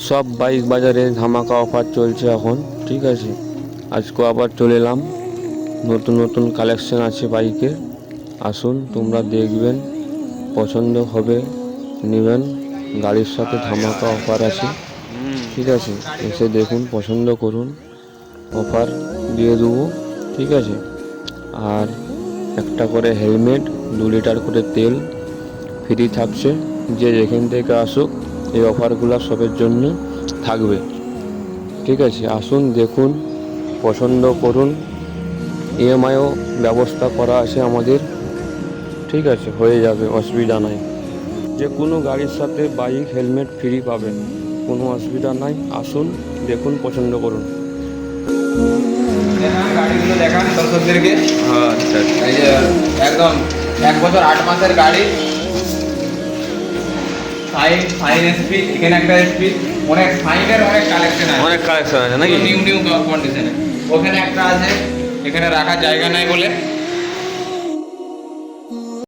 সব বাইক বাজারে ধামাকা অফার চলছে এখন, ঠিক আছে। আজকে আবার চলে এলাম, নতুন নতুন কালেকশন আছে বাইকের। আসুন তোমরা দেখবেন, পছন্দ হবে নেবেন। গাড়ির সাথে ধামাকা অফার আছে, ঠিক আছে। এসে দেখুন, পছন্দ করুন, অফার দিয়ে দেবো, ঠিক আছে। আর একটা করে হেলমেট, 2 লিটার করে তেল ফ্রি থাকছে। যে যেখান থেকে আসুক এই অফারগুলো সবের জন্য থাকবে, ঠিক আছে। আসুন দেখুন, পছন্দ করুন। ইএমআইও ব্যবস্থা করা আছে আমাদের, ঠিক আছে, হয়ে যাবে, অসুবিধা নাই। যে কোনো গাড়ির সাথে বাইক হেলমেট ফ্রি পাবেন, কোনো অসুবিধা নাই। আসুন দেখুন, পছন্দ করুন। গাড়িগুলো দেখান দর্শকদেরকে। আচ্ছা, এই যে একদম 1 বছর 8 মাসের গাড়ি, সাইন এসপি, এখানে একটা এসপি, অনেক সাইনের অনেক কালেকশন আছে, অনেক কালেকশন আছে নাকি? নিউ কন্ডিশনে। ওখানে একটা আছে, এখানে রাখার জায়গা নাই বলে